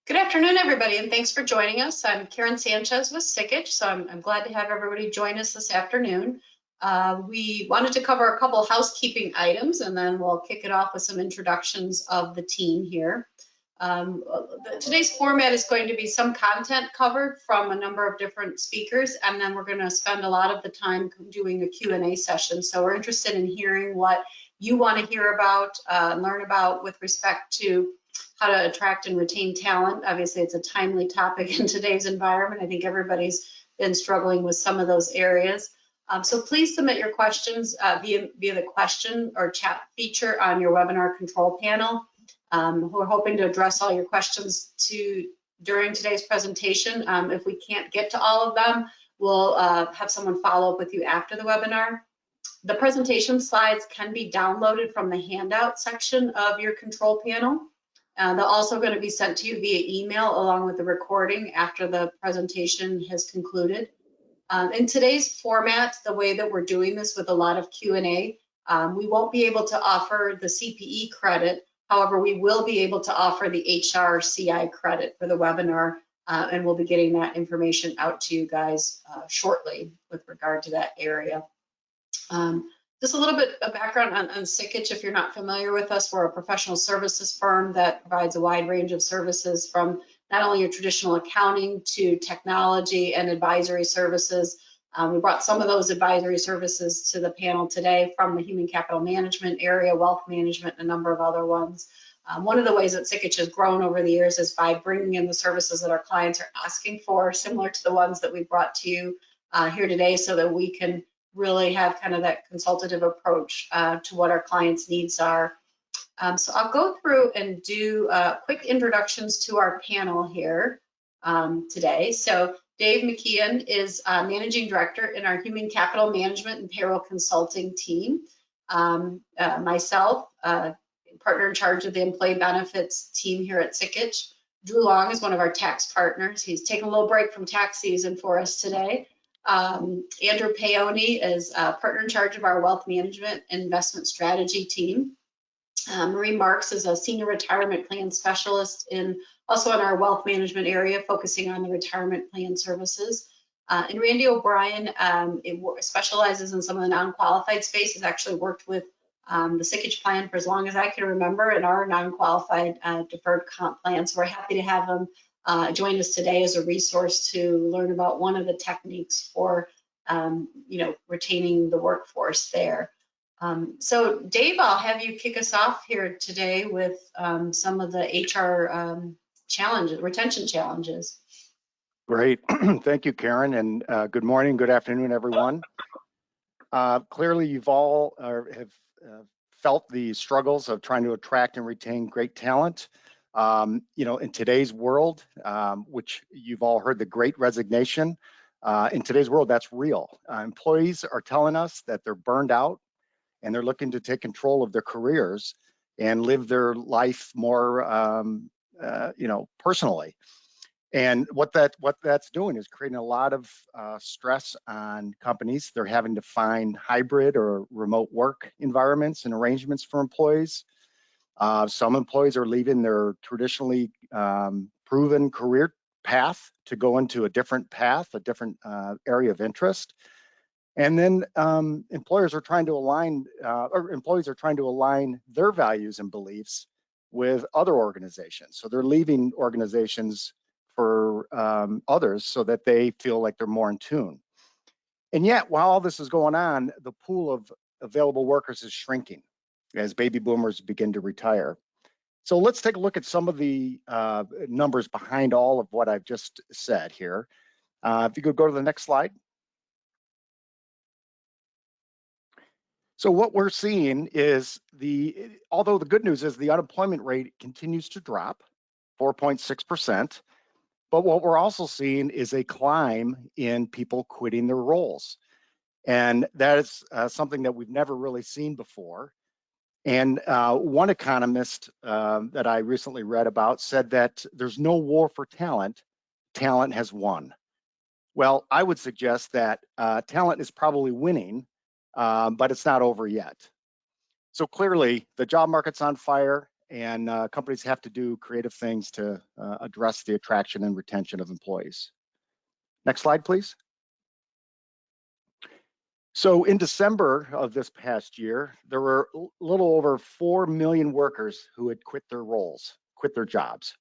Good afternoon, everybody, and thanks for joining us. I'm Karen Sanchez with Sikich, so I'm glad to have everybody join us this afternoon. We wanted to cover a couple housekeeping items, and then we'll kick it off with some introductions of the team here. Today's format is going to be some content covered from a number of different speakers, and then we're going to spend a lot of the time doing a Q&A session. So we're interested in hearing what you want to hear about, learn about with respect to how to attract and retain talent. Obviously, it's a timely topic in today's environment. I think everybody's been struggling with some of those areas. So please submit your questions via the question or chat feature on your webinar control panel. We're hoping to address all your questions during today's presentation. If we can't get to all of them, we'll have someone follow up with you after the webinar. The presentation slides can be downloaded from the handout section of your control panel. They're also going to be sent to you via email along with the recording after the presentation has concluded. In today's format, the way that we're doing this with a lot of Q&A, we won't be able to offer the CPE credit. However, we will be able to offer the HRCI credit for the webinar, and we'll be getting that information out to you guys shortly with regard to that area. Just a little bit of background on Sikich. If you're not familiar with us, we're a professional services firm that provides a wide range of services from not only your traditional accounting to technology and advisory services. We brought some of those advisory services to the panel today from the human capital management area, wealth management, and a number of other ones. One of the ways that Sikich has grown over the years is by bringing in the services that our clients are asking for, similar to the ones that we brought to you here today, so that we can really have kind of that consultative approach to what our clients' needs are. So I'll go through and do quick introductions to our panel here today. So Dave McKeon is Managing Director in our Human Capital Management and Payroll Consulting team. Myself, partner in charge of the Employee Benefits team here at Sikich. Drew Long is one of our tax partners. He's taking a little break from tax season for us today. Andrew Paoni is partner in charge of our Wealth Management and Investment Strategy team. Marie Marks is a Senior Retirement Plan Specialist also in our Wealth Management area, focusing on the retirement plan services. And Randy O'Brien specializes in some of the non-qualified space. He's actually worked with the Sikich plan for as long as I can remember in our non-qualified deferred comp plan. So we're happy to have him join us today as a resource to learn about one of the techniques for retaining the workforce there. So Dave, I'll have you kick us off here today with some of the HR challenges, retention challenges. Great. Thank you, Karen, and good morning, good afternoon, everyone. Clearly, you've all have felt the struggles of trying to attract and retain great talent. In today's world, which you've all heard the great resignation, in today's world, that's real. Employees are telling us that they're burned out and they're looking to take control of their careers and live their life more, personally. And what that's doing is creating a lot of stress on companies. They're having to find hybrid or remote work environments and arrangements for employees. Some employees are leaving their traditionally proven career path to go into a different path, a different area of interest. And then employees are trying to align their values and beliefs with other organizations. So they're leaving organizations for others so that they feel like they're more in tune. And yet, while all this is going on, the pool of available workers is shrinking as baby boomers begin to retire. So let's take a look at some of the numbers behind all of what I've just said here. If you could go to the next slide. So what we're seeing is although the good news is the unemployment rate continues to drop, 4.6%, but what we're also seeing is a climb in people quitting their roles. And that is something that we've never really seen before. And one economist that I recently read about said that there's no war for talent, talent has won. Well, I would suggest that talent is probably winning, but it's not over yet. So clearly the job market's on fire. and companies have to do creative things to address the attraction and retention of employees. Next slide, please. So in December of this past year, there were a little over 4 million workers who had quit their roles, quit their jobs.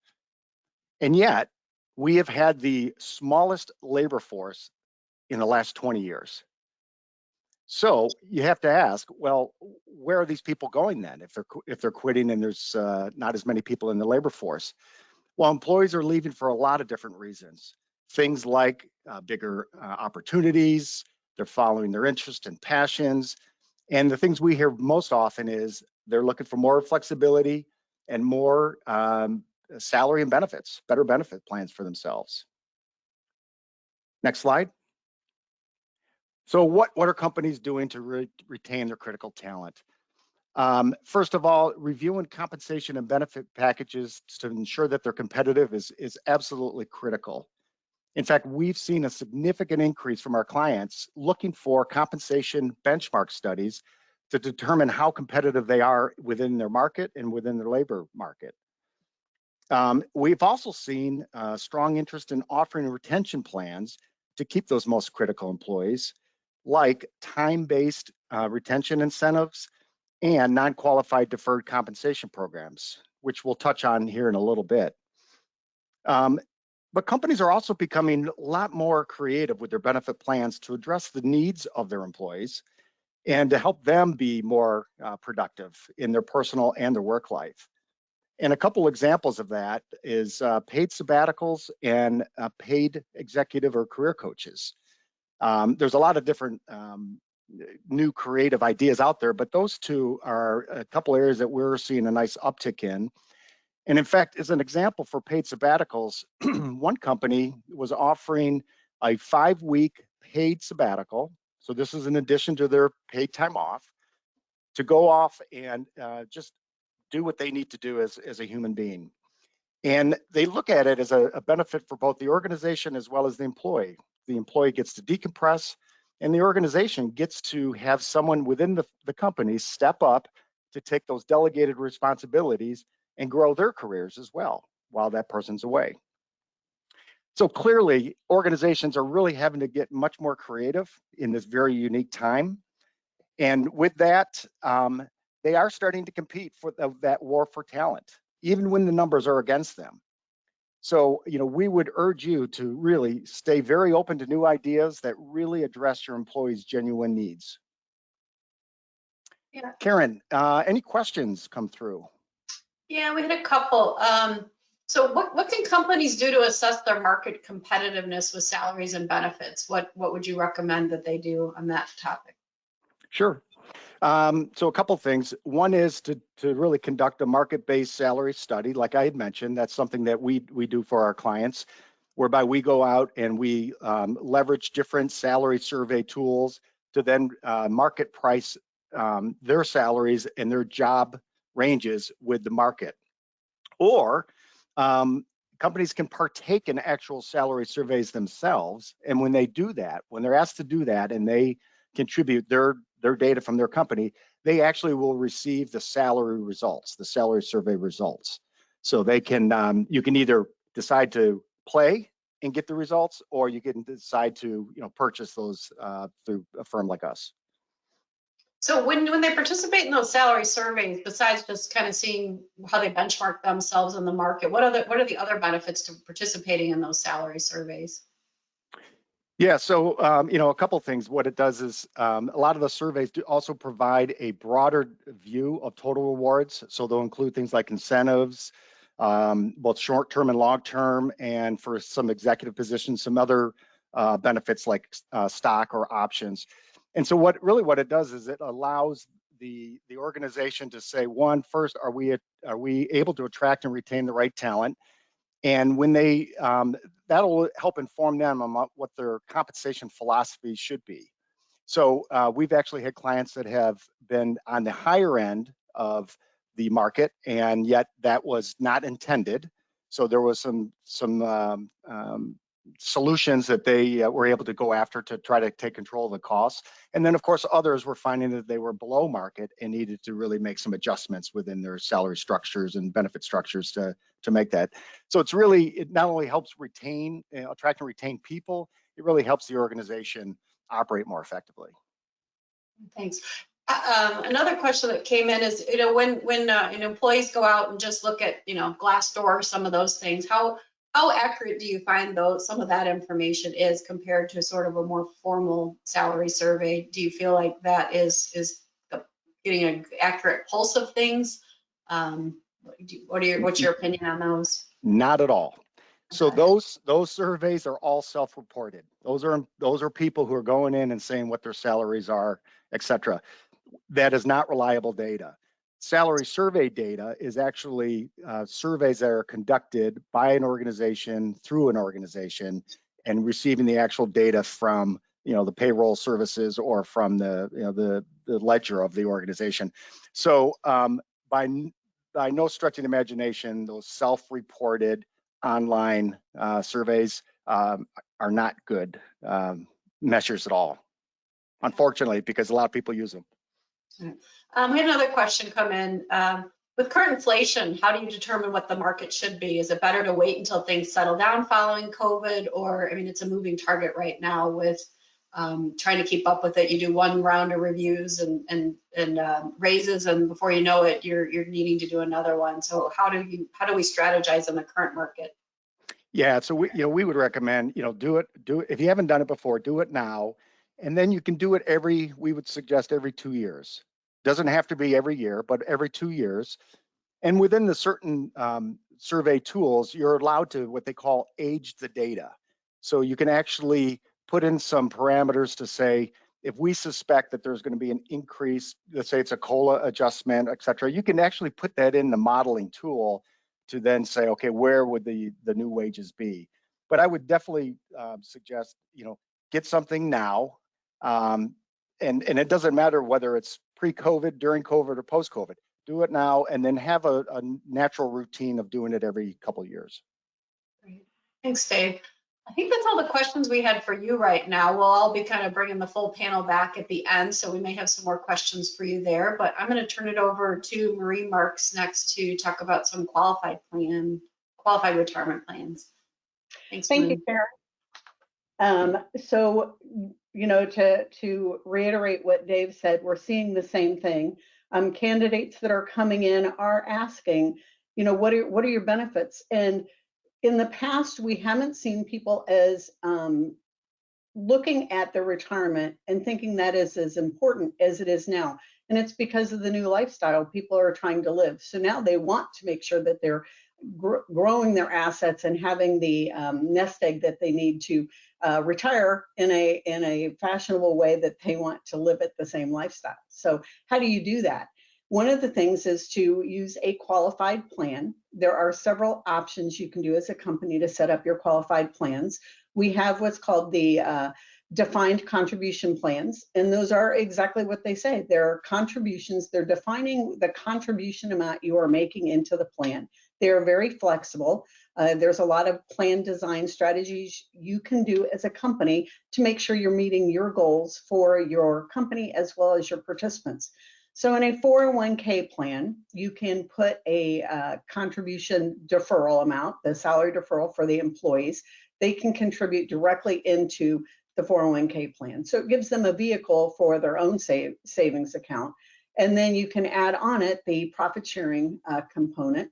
And yet, we have had the smallest labor force in the last 20 years. So you have to ask, well, where are these people going then if they're quitting and there's not as many people in the labor force? Well, employees are leaving for a lot of different reasons. Things like bigger opportunities, they're following their interests and passions. And the things we hear most often is they're looking for more flexibility and more salary and benefits, better benefit plans for themselves. Next slide. So what are companies doing to retain their critical talent? First of all, reviewing compensation and benefit packages to ensure that they're competitive is absolutely critical. In fact, we've seen a significant increase from our clients looking for compensation benchmark studies to determine how competitive they are within their market and within their labor market. We've also seen strong interest in offering retention plans to keep those most critical employees, like time-based retention incentives and non-qualified deferred compensation programs, which we'll touch on here in a little bit. But companies are also becoming a lot more creative with their benefit plans to address the needs of their employees and to help them be more productive in their personal and their work life. And a couple examples of that is paid sabbaticals and paid executive or career coaches. There's a lot of different new creative ideas out there, but those two are a couple areas that we're seeing a nice uptick in. And in fact, as an example for paid sabbaticals, one company was offering a 5-week paid sabbatical. So this is in addition to their paid time off to go off and just do what they need to do as a human being. And they look at it as a benefit for both the organization as well as the employee. The employee gets to decompress, and the organization gets to have someone within the company step up to take those delegated responsibilities and grow their careers as well while that person's away. So clearly, organizations are really having to get much more creative in this very unique time. And with that, they are starting to compete for that war for talent, even when the numbers are against them. So, we would urge you to really stay very open to new ideas that really address your employees' genuine needs. Yeah. Karen, any questions come through? Yeah, we had a couple. So what can companies do to assess their market competitiveness with salaries and benefits? What would you recommend that they do on that topic? Sure. So a couple things. One is to really conduct a market-based salary study, like I had mentioned. That's something that we do for our clients, whereby we go out and we leverage different salary survey tools to then market price their salaries and their job ranges with the market. Or companies can partake in actual salary surveys themselves. And when they do that, when they're asked to do that and they contribute their data from their company, they actually will receive the salary results, the salary survey results. So they can, you can either decide to play and get the results, or you can decide to, purchase those through a firm like us. So when they participate in those salary surveys, besides just kind of seeing how they benchmark themselves in the market, what are the other benefits to participating in those salary surveys? Yeah, so a couple things. What it does is a lot of the surveys do also provide a broader view of total rewards. So they'll include things like incentives, both short-term and long-term, and for some executive positions, some other benefits like stock or options. And so what it does is it allows the organization to say, one, first, are we able to attract and retain the right talent? And when they, that'll help inform them on what their compensation philosophy should be. So we've actually had clients that have been on the higher end of the market, and yet that was not intended. So there was some solutions that they were able to go after to try to take control of the costs. And then, of course, others were finding that they were below market and needed to really make some adjustments within their salary structures and benefit structures to make that. So it's really, it not only helps retain, attract and retain people, it really helps the organization operate more effectively. Thanks. Another question that came in is, when employees go out and just look at, Glassdoor or some of those things, how accurate do you find some of that information is compared to sort of a more formal salary survey? Do you feel like that is getting an accurate pulse of things? What's your opinion on those? Not at all. So Okay. those surveys are all self-reported. Those are people who are going in and saying what their salaries are, et cetera. That is not reliable data. Salary survey data is actually surveys that are conducted by an organization through an organization and receiving the actual data from the payroll services or from the ledger of the organization. So by no stretch of the imagination, those self-reported online surveys are not good measures at all, unfortunately, because a lot of people use them. We had another question come in. With current inflation, how do you determine what the market should be? Is it better to wait until things settle down following COVID? Or, it's a moving target right now with trying to keep up with it. You do one round of reviews and raises, and before you know it, you're needing to do another one. So how do we strategize in the current market? Yeah, so we would recommend, do it if you haven't done it before, do it now. And then you can do it we would suggest every 2 years. Doesn't have to be every year, but every 2 years. And within the certain survey tools, you're allowed to what they call age the data. So you can actually put in some parameters to say, if we suspect that there's going to be an increase, let's say it's a COLA adjustment, et cetera, you can actually put that in the modeling tool to then say, okay, where would the new wages be? But I would definitely suggest, get something now. And it doesn't matter whether it's pre-COVID, during COVID, or post-COVID. Do it now, and then have a natural routine of doing it every couple of years. Great. Thanks, Dave. I think that's all the questions we had for you right now. We'll all be kind of bringing the full panel back at the end, so we may have some more questions for you there. But I'm going to turn it over to Marie Marks next to talk about some qualified retirement plans. Thanks. Thank you, Karen. So, to reiterate what Dave said, we're seeing the same thing. Candidates that are coming in are asking, what are your benefits? And in the past, we haven't seen people as looking at their retirement and thinking that is as important as it is now. And it's because of the new lifestyle people are trying to live. So now they want to make sure that they're growing their assets and having the nest egg that they need to retire in a fashionable way that they want to live at the same lifestyle. So how do you do that? One of the things is to use a qualified plan. There are several options you can do as a company to set up your qualified plans. We have what's called the defined contribution plans, and those are exactly what they say. They're contributions. They're defining the contribution amount you are making into the plan. They are very flexible. There's a lot of plan design strategies you can do as a company to make sure you're meeting your goals for your company as well as your participants. So in a 401k plan, you can put a contribution deferral amount, the salary deferral for the employees. They can contribute directly into the 401k plan. So it gives them a vehicle for their own savings account. And then you can add on it the profit sharing component.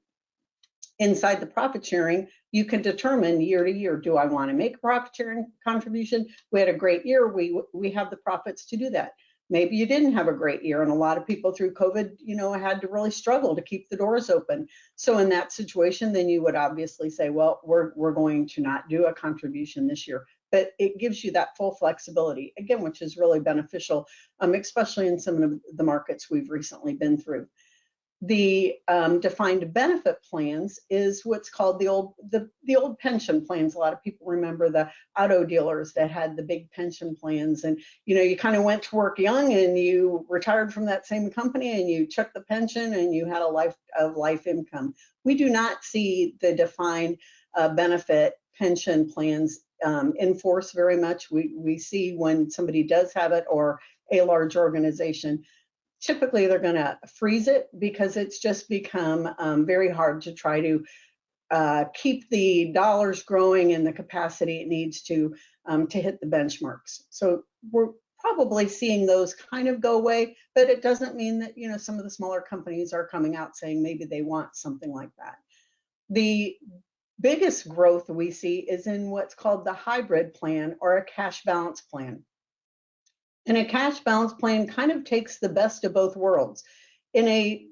Inside the profit sharing, you can determine year to year, do I want to make a profit sharing contribution? We had a great year, we have the profits to do that. Maybe you didn't have a great year, and a lot of people through COVID, had to really struggle to keep the doors open. So in that situation, then you would obviously say, well, we're going to not do a contribution this year. But it gives you that full flexibility, again, which is really beneficial, especially in some of the markets we've recently been through. The defined benefit plans is what's called the old pension plans. A lot of people remember the auto dealers that had the big pension plans, and you kind of went to work young and you retired from that same company and you took the pension and you had a life income. We do not see the defined benefit pension plans enforce very much. We see when somebody does have it, or a large organization, typically they're going to freeze it because it's just become very hard to try to keep the dollars growing and the capacity it needs to hit the benchmarks. So we're probably seeing those kind of go away, but it doesn't mean that, you know, some of the smaller companies are coming out saying maybe they want something like that. The biggest growth we see is in what's called the hybrid plan, or a cash balance plan. And a cash balance plan kind of takes the best of both worlds. In a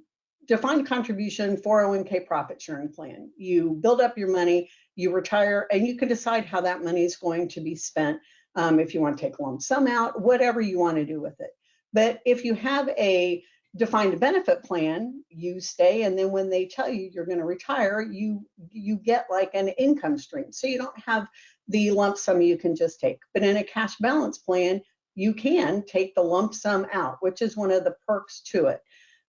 defined contribution 401k profit sharing plan, you build up your money, you retire, and you can decide how that money is going to be spent. If you want to take a lump sum out, whatever you want to do with it. But if you have a defined benefit plan, you stay, and then when they tell you you're going to retire, you get like an income stream. So you don't have the lump sum you can just take. But in a cash balance plan, you can take the lump sum out, which is one of the perks to it.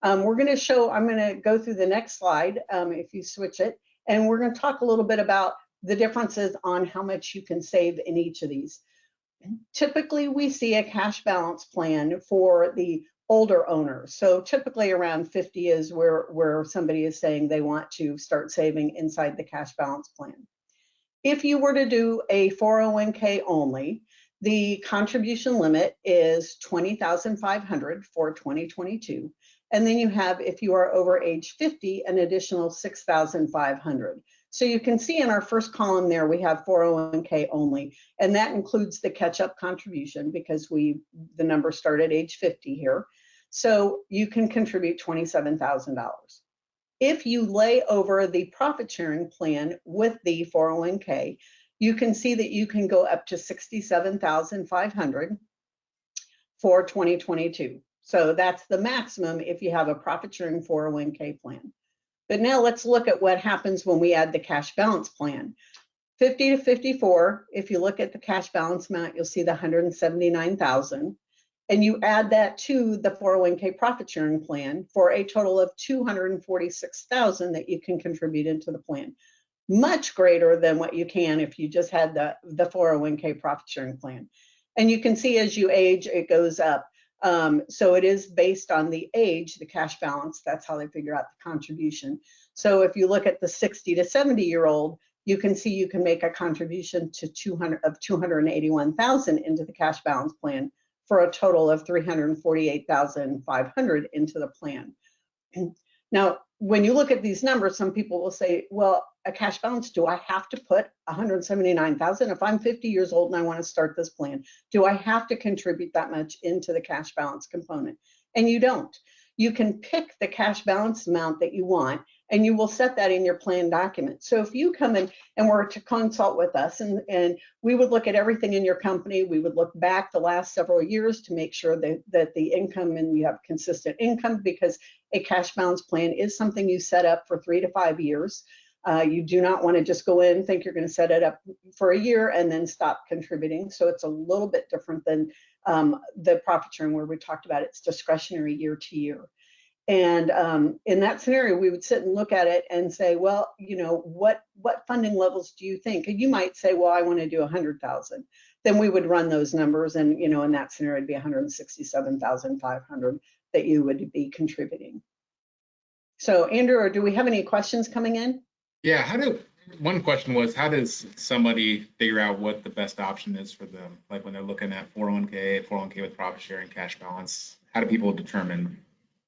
I'm going to go through the next slide if you switch it, and we're going to talk a little bit about the differences on how much you can save in each of these. Typically, we see a cash balance plan for the older owners. So typically around 50 is where somebody is saying they want to start saving inside the cash balance plan. If you were to do a 401k only, the contribution limit is $20,500 for 2022. And then you have, if you are over age 50, an additional $6,500. So you can see in our first column there, we have 401k only, and that includes the catch-up contribution because the number started at age 50 here. So you can contribute $27,000. If you lay over the profit sharing plan with the 401k, you can see that you can go up to $67,500 for 2022. So that's the maximum if you have a profit sharing 401k plan. But now let's look at what happens when we add the cash balance plan. 50 to 54, if you look at the cash balance amount, you'll see the $179,000. And you add that to the 401k profit sharing plan for a total of $246,000 that you can contribute into the plan. Much greater than what you can if you just had the 401k profit sharing plan. And you can see as you age, it goes up. So it is based on the age, the cash balance, that's how they figure out the contribution. So if you look at the 60 to 70-year-old, you can see you can make a contribution to $281,000 into the cash balance plan for a total of $348,500 into the plan. Now, when you look at these numbers, some people will say, well, a cash balance, do I have to put $179,000? If I'm 50 years old and I want to start this plan, do I have to contribute that much into the cash balance component? And you don't. You can pick the cash balance amount that you want, and you will set that in your plan document. So if you come in and were to consult with us, and we would look at everything in your company, we would look back the last several years to make sure that the income, and you have consistent income, because a cash balance plan is something you set up for 3 to 5 years. You do not want to just go in and think you're going to set it up for a year and then stop contributing. So it's a little bit different than the profit sharing, where we talked about it's discretionary year to year. And in that scenario, we would sit and look at it and say, well, you know, what funding levels do you think? And you might say, well, I want to do 100,000. Then we would run those numbers, and you know, in that scenario, it'd be 167,500 that you would be contributing. So, Andrew, or do we have any questions coming in? Yeah, one question was, how does somebody figure out what the best option is for them? Like when they're looking at 401k with profit sharing, cash balance, how do people determine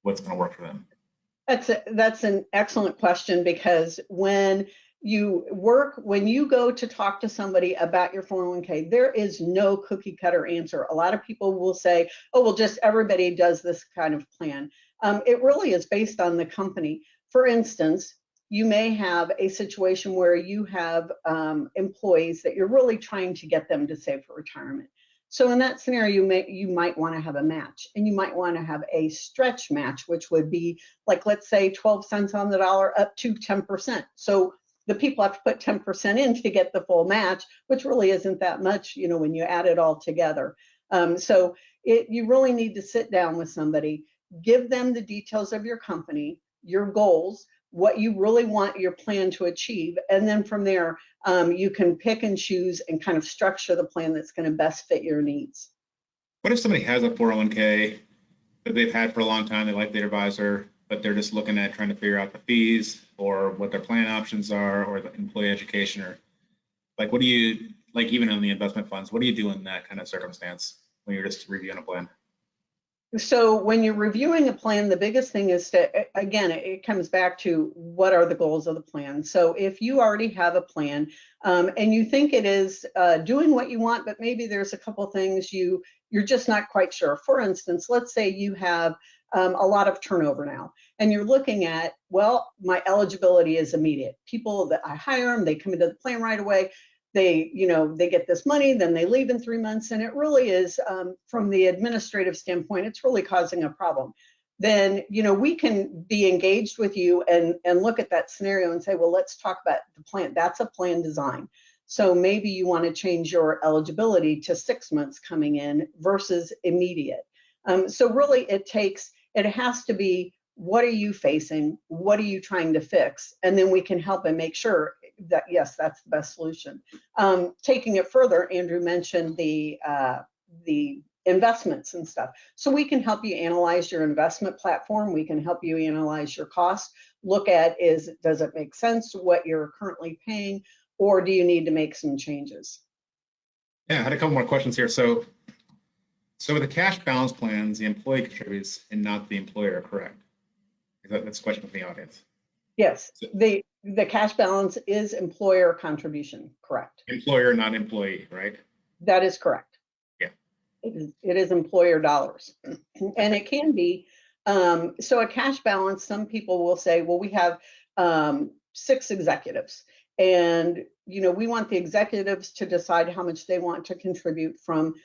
what's going to work for them? That's an excellent question, because when you go to talk to somebody about your 401k, there is no cookie cutter answer. A lot of people will say, oh, well, just everybody does this kind of plan. It really is based on the company. For instance, you may have a situation where you have employees that you're really trying to get them to save for retirement. So in that scenario, you might want to have a match, and you might want to have a stretch match, which would be like, let's say 12 cents on the dollar up to 10%. So the people have to put 10% in to get the full match, which really isn't that much, you know, when you add it all together. So you really need to sit down with somebody, give them the details of your company, your goals, what you really want your plan to achieve. And then from there, you can pick and choose and kind of structure the plan that's going to best fit your needs. What if somebody has a 401k that they've had for a long time, they like their advisor, but they're just looking at trying to figure out the fees or what their plan options are or the employee education, or like, what do you, like even on the investment funds, what do you do in that kind of circumstance when you're just reviewing a plan? So when you're reviewing a plan, the biggest thing is to, again, it comes back to what are the goals of the plan. So if you already have a plan and you think it is doing what you want, but maybe there's a couple things you're just not quite sure. For instance, let's say you have a lot of turnover now, and you're looking at, well, my eligibility is immediate. People that I hire them, they come into the plan right away. They get this money, then they leave in 3 months, and it really is, from the administrative standpoint, it's really causing a problem. Then, we can be engaged with you and look at that scenario and say, well, let's talk about the plan. That's a plan design. So maybe you want to change your eligibility to 6 months coming in versus immediate. So really it has to be, what are you facing? What are you trying to fix? And then we can help and make sure that, yes, that's the best solution. Taking it further, Andrew mentioned the investments and stuff. So we can help you analyze your investment platform. We can help you analyze your cost. Look at, does it make sense to what you're currently paying, or do you need to make some changes? Yeah, I had a couple more questions here. So with the cash balance plans, the employee contributes and not the employer, correct? That's a question from the audience. Yes, the cash balance is employer contribution, correct? Employer, not employee, right? That is correct. Yeah. It is employer dollars. And it can be, so a cash balance, some people will say, well, we have 6 executives, and we want the executives to decide how much they want to contribute from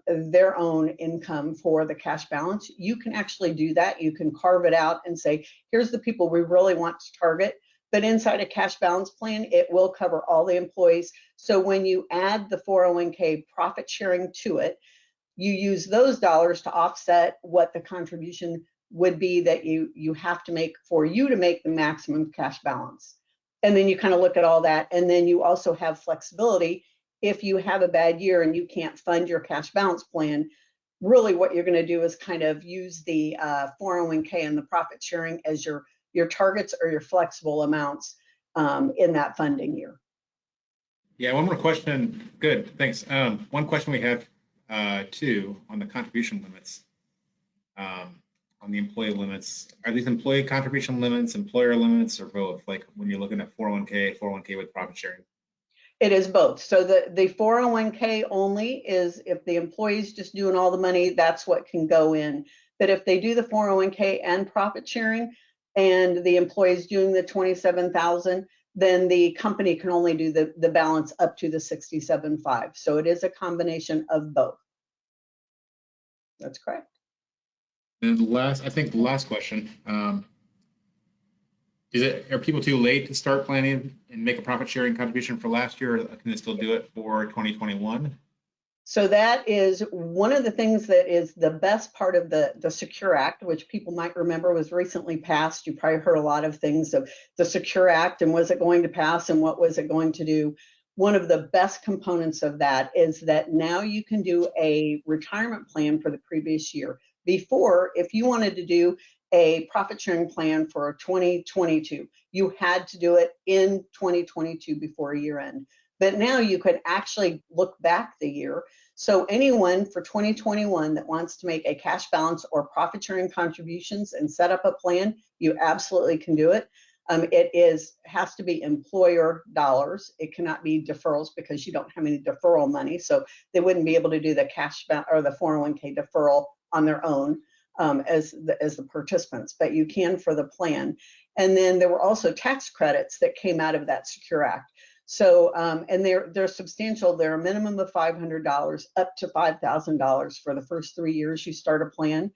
their own income for the cash balance. You can actually do that. You can carve it out and say, here's the people we really want to target. But inside a cash balance plan, it will cover all the employees. So when you add the 401k profit sharing to it, you use those dollars to offset what the contribution would be that you have to make for you to make the maximum cash balance. And then you kind of look at all that. And then you also have flexibility. If you have a bad year and you can't fund your cash balance plan, really what you're going to do is kind of use the 401k and the profit sharing as your targets or your flexible amounts in that funding year. Yeah, one more question. Good, thanks. One question we have too on the contribution limits, on the employee limits. Are these employee contribution limits, employer limits, or both? Like when you're looking at 401k with profit sharing? It is both. So the 401k only is if the employee's just doing all the money, that's what can go in. But if they do the 401k and profit sharing, and the employee's doing the 27,000, then the company can only do the balance up to the 67.5. So it is a combination of both. That's correct. And the last question, are people too late to start planning and make a profit sharing contribution for last year, or can they still do it for 2021? So that is one of the things that is the best part of the Secure Act, which people might remember was recently passed. You probably heard a lot of things of the Secure Act and was it going to pass and what was it going to do. One of the best components of that is that now you can do a retirement plan for the previous year. Before, if you wanted to do a profit sharing plan for 2022, you had to do it in 2022 before year end. But now you could actually look back the year. So anyone for 2021 that wants to make a cash balance or profit sharing contributions and set up a plan, you absolutely can do it. It has to be employer dollars. It cannot be deferrals because you don't have any deferral money. So they wouldn't be able to do the cash or the 401k deferral on their own as the participants, but you can for the plan. And then there were also tax credits that came out of that Secure Act. So, and they're substantial. They're a minimum of $500 up to $5,000 for the first 3 years you start a plan.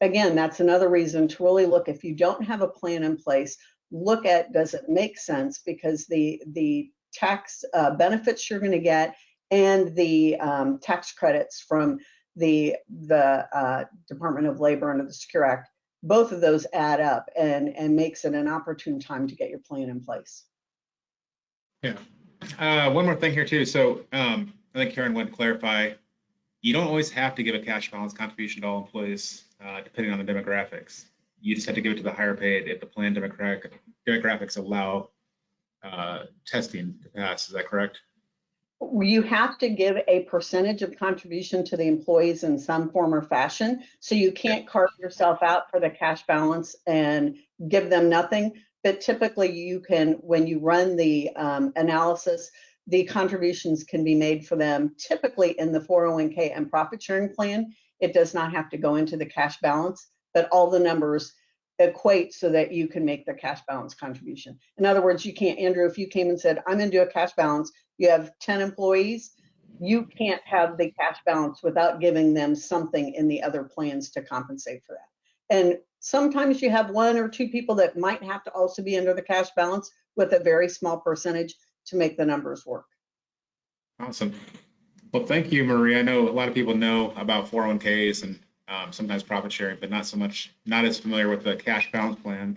Again, that's another reason to really look, if you don't have a plan in place, look at, does it make sense? Because the tax benefits you're going to get and the tax credits from the Department of Labor under the Secure Act both of those add up and makes it an opportune time to get your plan in place. Yeah. One more thing here too. So I think Karen wanted to clarify, you don't always have to give a cash balance contribution to all employees, depending on the demographics. You just have to give it to the higher paid if the plan demographics allow testing to pass. Is that correct? You have to give a percentage of contribution to the employees in some form or fashion. So you can't carve yourself out for the cash balance and give them nothing. But typically you can, when you run the analysis, the contributions can be made for them typically in the 401k and profit sharing plan. It does not have to go into the cash balance, but all the numbers equate so that you can make the cash balance contribution. In other words, you can't, Andrew, if you came and said, I'm gonna do a cash balance, you have 10 employees, you can't have the cash balance without giving them something in the other plans to compensate for that. And sometimes you have 1 or 2 people that might have to also be under the cash balance with a very small percentage to make the numbers work. Awesome. Well, thank you, Marie. I know a lot of people know about 401ks and sometimes profit sharing, but not as familiar with the cash balance plan.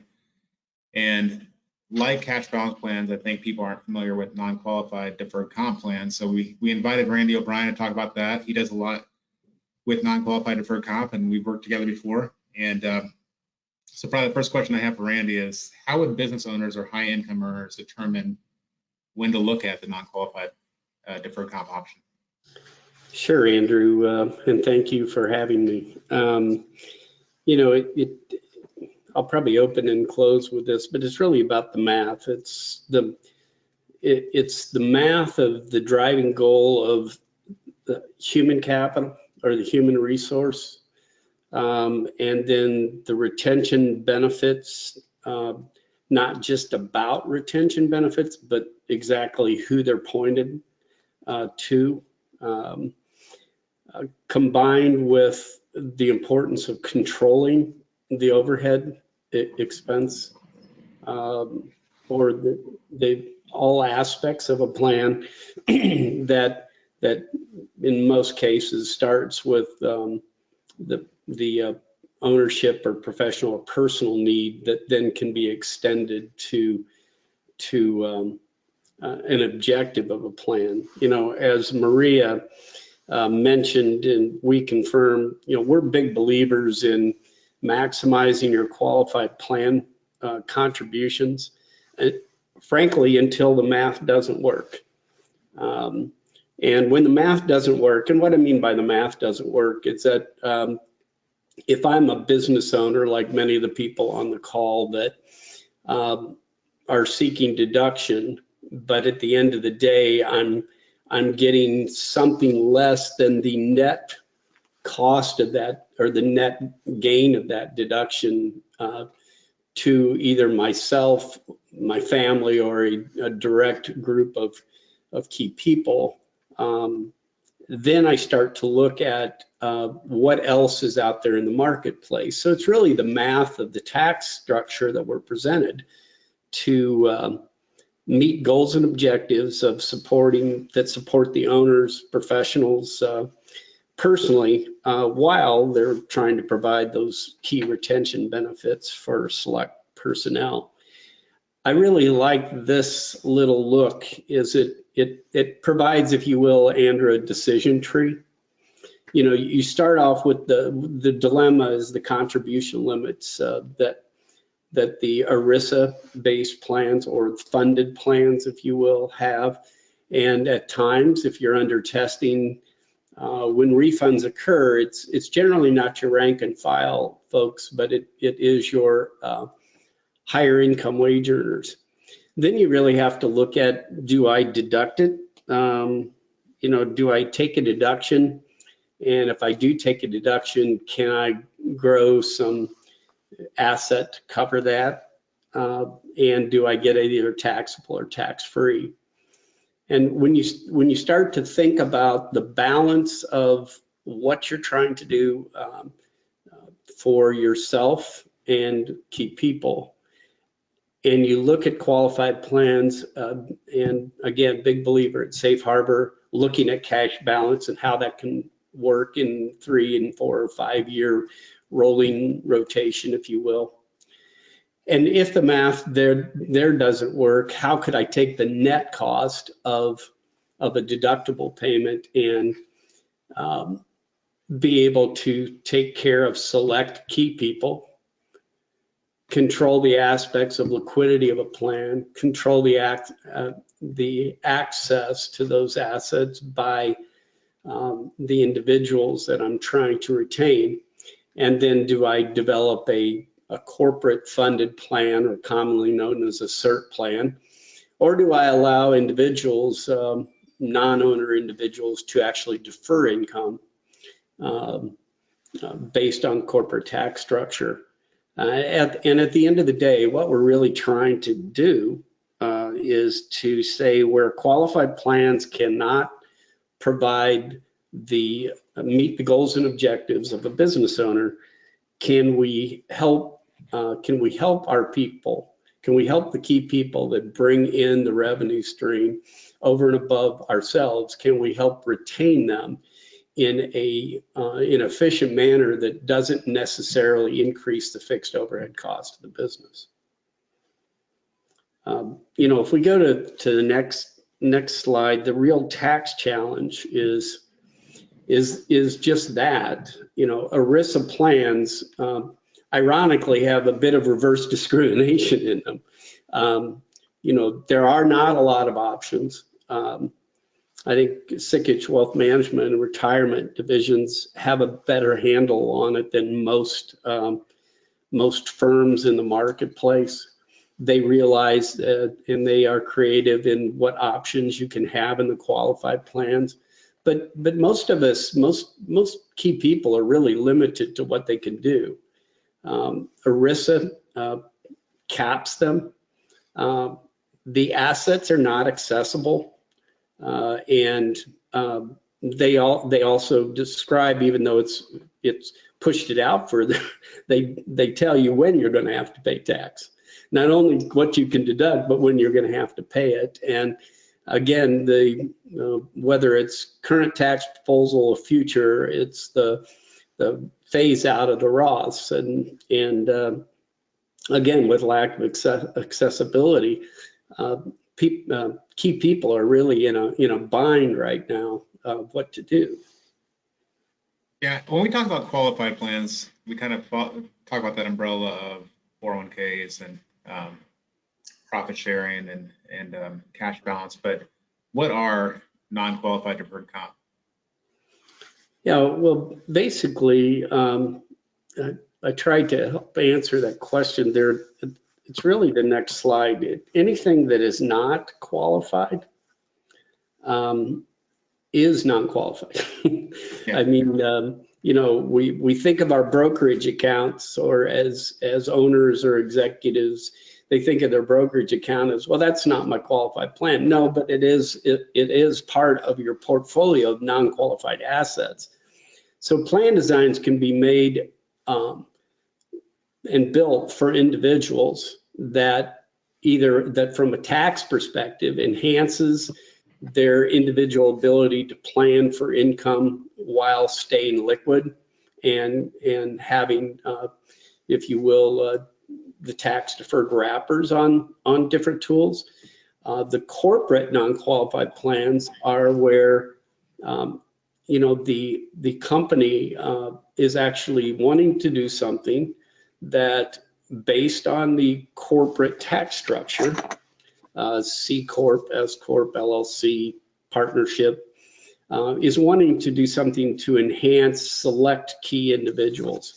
And like cash balance plans, I think people aren't familiar with non-qualified deferred comp plans. So we invited Randy O'Brien to talk about that. He does a lot with non-qualified deferred comp, and we've worked together before. And so probably the first question I have for Randy is, how would business owners or high income earners determine when to look at the non-qualified deferred comp option? Sure, Andrew, and thank you for having me. You know, I'll probably open and close with this, but it's really about the math. It's the math of the driving goal of the human capital or the human resource, and then the retention benefits, not just about retention benefits, but exactly who they're pointed to. Combined with the importance of controlling the overhead expense, or all aspects of a plan that in most cases starts with the ownership or professional or personal need that then can be extended to an objective of a plan. You know, as Maria mentioned, and we confirm, you know, we're big believers in maximizing your qualified plan contributions, frankly, until the math doesn't work. And when the math doesn't work, and what I mean by the math doesn't work, is that if I'm a business owner, like many of the people on the call that are seeking deduction, but at the end of the day, I'm getting something less than the net cost of that, or the net gain of that deduction to either myself, my family, or a direct group of key people. Then I start to look at what else is out there in the marketplace. So it's really the math of the tax structure that we're presented to meet goals and objectives of support the owners, professionals personally, while they're trying to provide those key retention benefits for select personnel. I really like this little look. It provides, if you will, Andrew, a decision tree. You know, you start off with the dilemma is the contribution limits that the ERISA-based plans, or funded plans, if you will, have. And at times, if you're under testing, when refunds occur, it's generally not your rank and file folks, but it is your higher income wage earners. Then you really have to look at, do I deduct it? You know, do I take a deduction? And if I do take a deduction, can I grow some asset to cover that? And do I get it either taxable or tax-free? And when you start to think about the balance of what you're trying to do for yourself and key people, and you look at qualified plans, and again, big believer at safe harbor, looking at cash balance and how that can work in 3 and 4 or 5 year rolling rotation, if you will. And if the math there doesn't work, how could I take the net cost of a deductible payment and be able to take care of select key people, control the aspects of liquidity of a plan, control the access to those assets by the individuals that I'm trying to retain, and then do I develop a corporate funded plan, or commonly known as a CERT plan, or do I allow individuals, non-owner individuals, to actually defer income based on corporate tax structure? And at the end of the day, what we're really trying to do is to say where qualified plans cannot provide meet the goals and objectives of a business owner, can we help our people? Can we help the key people that bring in the revenue stream over and above ourselves? Can we help retain them in an efficient manner that doesn't necessarily increase the fixed overhead cost of the business? If we go to the next slide, the real tax challenge is just that. ERISA plans ironically have a bit of reverse discrimination in them. There are not a lot of options. I think Sikich Wealth Management and Retirement divisions have a better handle on it than most firms in the marketplace. They realize and they are creative in what options you can have in the qualified plans. But most of us, most key people are really limited to what they can do. ERISA caps them. The assets are not accessible, and they also describe, even though it's pushed it out further, they tell you when you're going to have to pay tax. Not only what you can deduct, but when you're going to have to pay it. And again, whether it's current tax proposal or future, it's the phase out of the Roths, and again, with lack of accessibility, key people are really in a bind right now of what to do. Yeah, when we talk about qualified plans, we kind of talk about that umbrella of 401ks and profit sharing and cash balance, but what are non-qualified deferred comp? Yeah, well, basically, I tried to help answer that question there. It's really the next slide. Anything that is not qualified is non-qualified. Yeah. I mean, we think of our brokerage accounts, or as owners or executives, they think of their brokerage account as, well, that's not my qualified plan. No, but it is part of your portfolio of non-qualified assets. So plan designs can be made and built for individuals that from a tax perspective enhances their individual ability to plan for income while staying liquid and having, if you will, the tax deferred wrappers on different tools. The corporate non-qualified plans are where the company is actually wanting to do something that, based on the corporate tax structure, C Corp, S Corp, LLC, partnership, is wanting to do something to enhance select key individuals.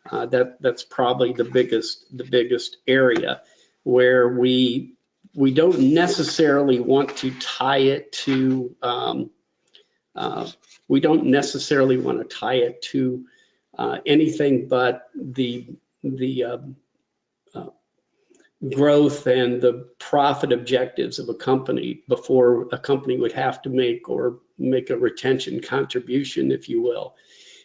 That's probably the biggest area where we don't necessarily want to tie it to anything but the growth and the profit objectives of a company before a company would have to make a retention contribution, if you will.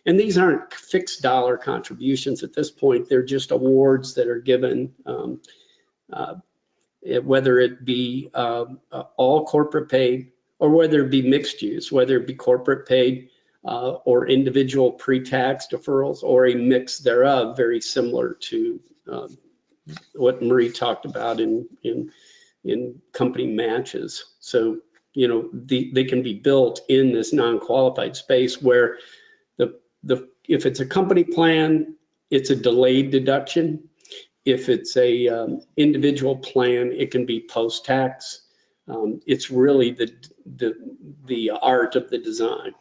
And these aren't fixed dollar contributions at this point. They're just awards that are given, whether it be all corporate paid or whether it be mixed use, whether it be corporate paid or individual pre-tax deferrals, or a mix thereof, very similar to what Marie talked about in company matches. So, they can be built in this non-qualified space where if it's a company plan, it's a delayed deduction. If it's a individual plan, it can be post-tax. It's really the art of the design.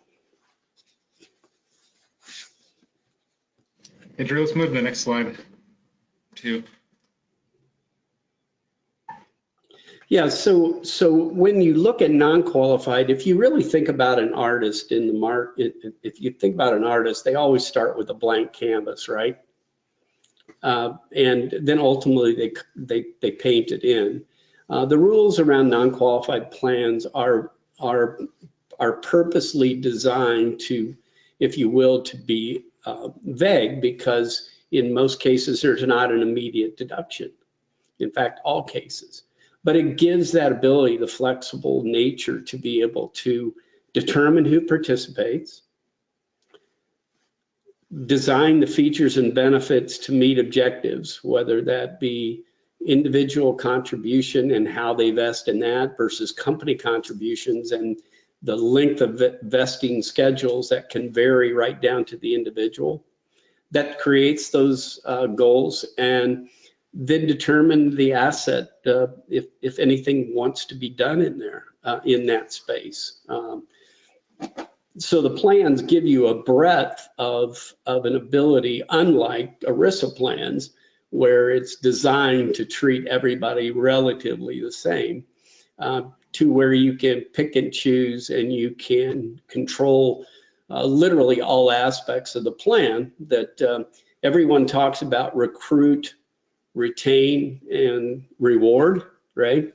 Hey, Drew, let's move to the next slide, too. Yeah, so when you look at non-qualified, if you really think about an artist in the market, if you think about an artist, they always start with a blank canvas, right? And then ultimately they paint it in. The rules around non-qualified plans are purposely designed to, if you will, to be vague, because in most cases there's not an immediate deduction. In fact, all cases. But it gives that ability, the flexible nature, to be able to determine who participates, design the features and benefits to meet objectives, whether that be individual contribution and how they vest in that versus company contributions and the length of vesting schedules that can vary right down to the individual. That creates those goals, and then determine the asset if anything wants to be done in there, in that space. So the plans give you a breadth of an ability, unlike ERISA plans, where it's designed to treat everybody relatively the same, to where you can pick and choose and you can control literally all aspects of the plan. That everyone talks about: recruit, retain, and reward, right?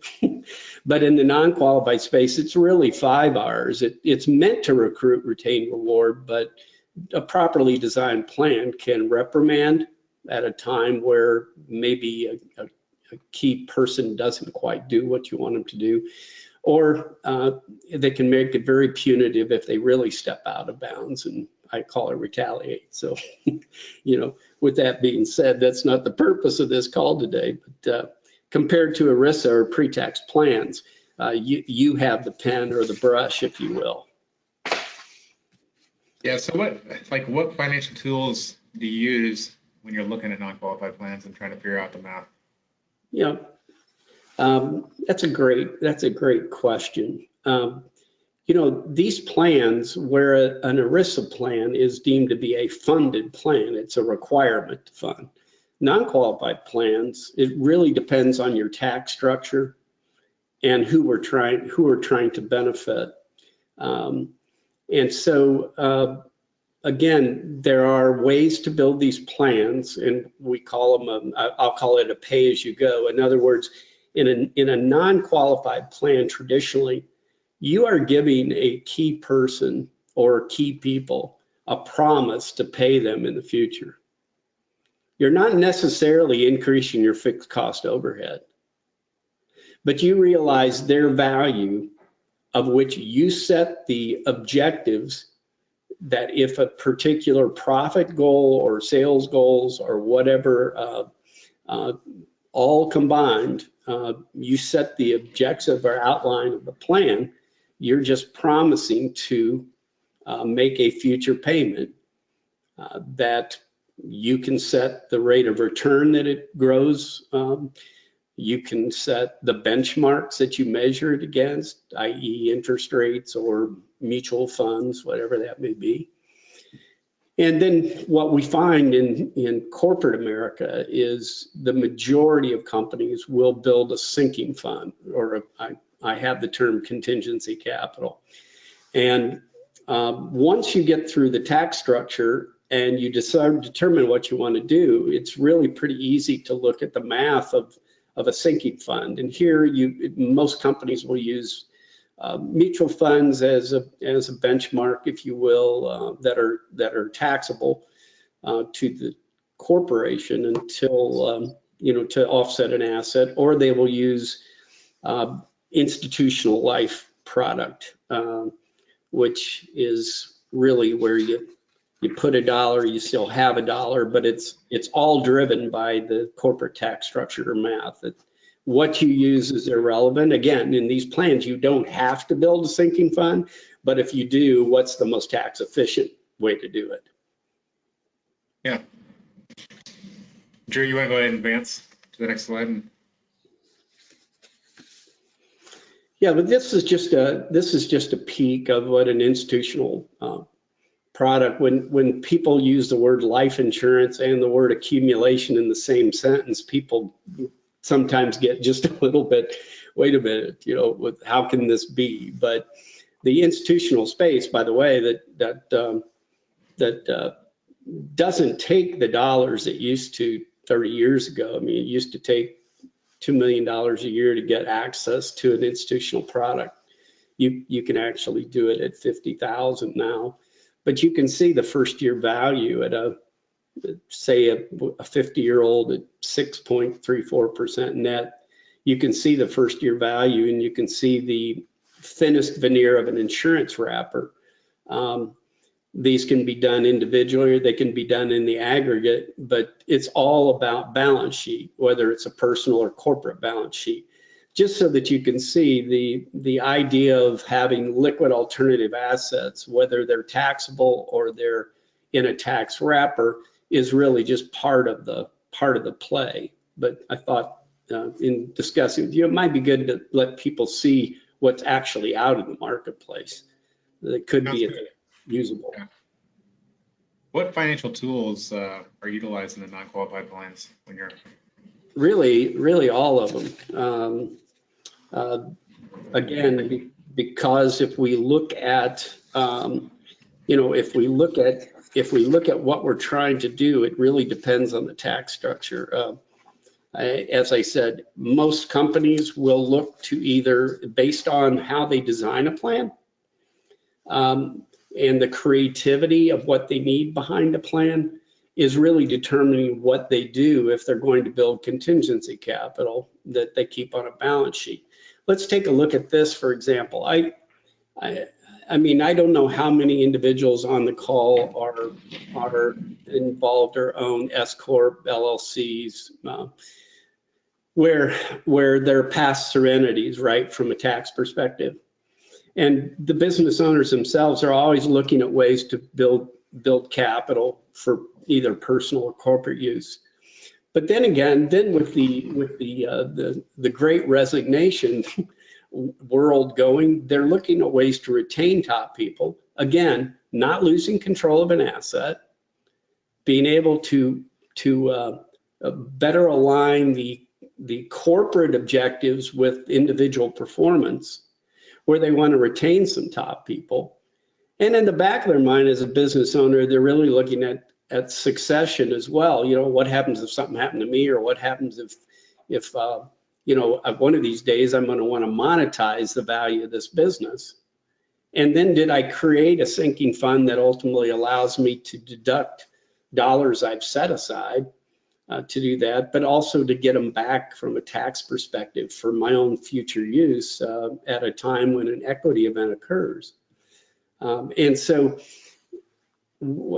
But in the non-qualified space, it's really 5 R's. It's meant to recruit, retain, reward, but a properly designed plan can reprimand at a time where maybe a key person doesn't quite do what you want them to do, or they can make it very punitive if they really step out of bounds, and I call it retaliate. So, with that being said, that's not the purpose of this call today, but compared to ERISA or pre-tax plans, you have the pen or the brush, if you will. Yeah, so what financial tools do you use when you're looking at non-qualified plans and trying to figure out the math? Yeah, that's a great question. These plans, where an ERISA plan is deemed to be a funded plan, it's a requirement to fund. Non-qualified plans, it really depends on your tax structure and who are trying to benefit. And so, again, there are ways to build these plans, and we call them, I'll call it a pay-as-you-go. In other words, in a non-qualified plan, traditionally, you are giving a key person or key people a promise to pay them in the future. You're not necessarily increasing your fixed cost overhead, but you realize their value, of which you set the objectives, that if a particular profit goal or sales goals or whatever, all combined, you set the objective or outline of the plan, you're just promising to make a future payment that you can set the rate of return that it grows. You can set the benchmarks that you measure it against, i.e. interest rates or mutual funds, whatever that may be. And then what we find in corporate America is the majority of companies will build a sinking fund, or I have the term contingency capital. And once you get through the tax structure and you determine what you want to do, it's really pretty easy to look at the math of a sinking fund. And here, most companies will use mutual funds as a benchmark, if you will, that are taxable to the corporation until to offset an asset, or they will use institutional life product, which is really where you put $1, you still have $1, but it's all driven by the corporate tax structure or math. What you use is irrelevant. Again, in these plans, you don't have to build a sinking fund, but if you do, what's the most tax efficient way to do it? Yeah. Drew, you want to go ahead and advance to the next slide? Yeah, but this is just a peek of what an institutional product. When people use the word life insurance and the word accumulation in the same sentence, people sometimes get just a little bit, wait a minute, how can this be? But the institutional space, by the way, that doesn't take the dollars it used to 30 years ago. I mean, it used to take $2 million a year to get access to an institutional product. You can actually do it at 50,000 now, but you can see the first year value at say a 50-year-old at 6.34% net. You can see the first year value, and you can see the thinnest veneer of an insurance wrapper. These can be done individually, or they can be done in the aggregate, but it's all about balance sheet, whether it's a personal or corporate balance sheet. Just so that you can see the idea of having liquid alternative assets, whether they're taxable or they're in a tax wrapper, is really just part of the play. But I thought in discussing with you, it might be good to let people see what's actually out in the marketplace that could be usable. Yeah. What financial tools are utilized in the non-qualified plans when you're? Really all of them. Again, because if we look at, if we look at what we're trying to do, it really depends on the tax structure. As I said, most companies will look to either based on how they design a plan and the creativity of what they need behind the plan is really determining what they do if they're going to build contingency capital that they keep on a balance sheet. Let's take a look at this, for example. I mean, I don't know how many individuals on the call are involved or own S Corp, LLCs, where they're pass-through entities, right, from a tax perspective. And the business owners themselves are always looking at ways to build capital for either personal or corporate use. But then again, with the great resignation world going, they're looking at ways to retain top people. Again, not losing control of an asset, being able to better align the corporate objectives with individual performance, where they want to retain some top people. And in the back of their mind as a business owner, they're really looking at succession as well. What happens if something happened to me, or what happens if one of these days I'm going to want to monetize the value of this business. And then did I create a sinking fund that ultimately allows me to deduct dollars I've set aside to do that, but also to get them back from a tax perspective for my own future use at a time when an equity event occurs. And so,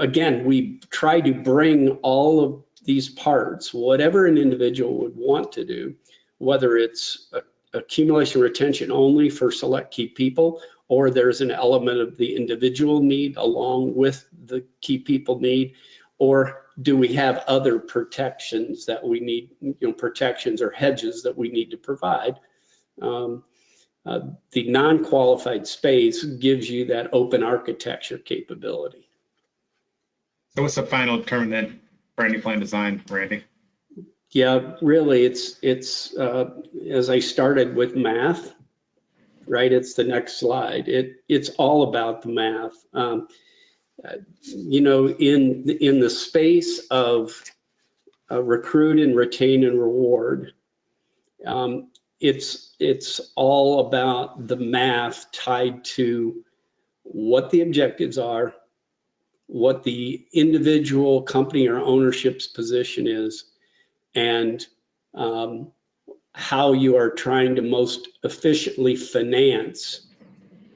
again, we try to bring all of these parts, whatever an individual would want to do, whether it's accumulation retention only for select key people, or there's an element of the individual need along with the key people need, or do we have other protections that we need, protections or hedges that we need to provide? The non-qualified space gives you that open architecture capability. So what's the final term then for any plan design, Randy? Yeah, really, it's as I started with math, right? It's the next slide. It's all about the math. In the space of recruit and retain and reward, it's all about the math tied to what the objectives are, what the individual company or ownership's position is, and how you are trying to most efficiently finance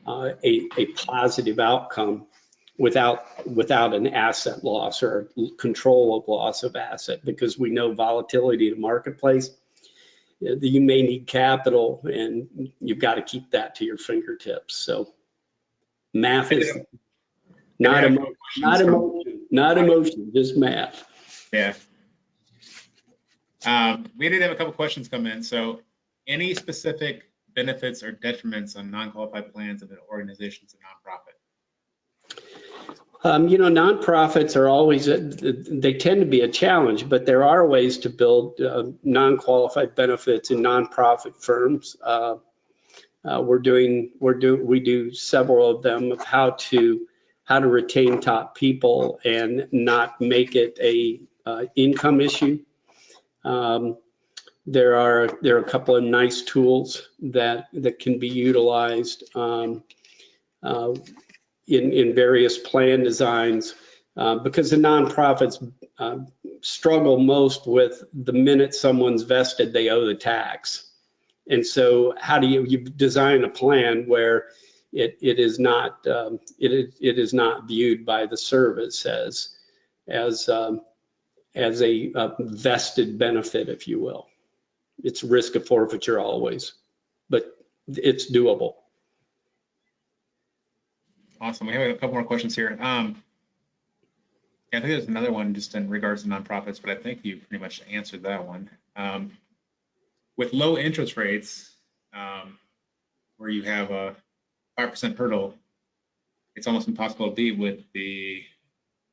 a positive outcome without an asset loss or control of loss of asset, because we know volatility in the marketplace. You may need capital, and you've got to keep that to your fingertips. So math is not emotion, just math. Yeah. We did have a couple questions come in. So any specific benefits or detriments on non-qualified plans of an organization's a nonprofit? Nonprofits are always, they tend to be a challenge, but there are ways to build non-qualified benefits in nonprofit firms. We do several of them of how to retain top people and not make it a income issue. There are a couple of nice tools that can be utilized in various plan designs, because the nonprofits struggle most with the minute someone's vested, they owe the tax. And so how do you design a plan where it is not viewed by the service as a vested benefit, if you will. It's risk of forfeiture always, but it's doable. Awesome. We have a couple more questions here. I think there's another one just in regards to nonprofits, but I think you pretty much answered that one. With low interest rates, where you have a 5% hurdle, it's almost impossible to beat with the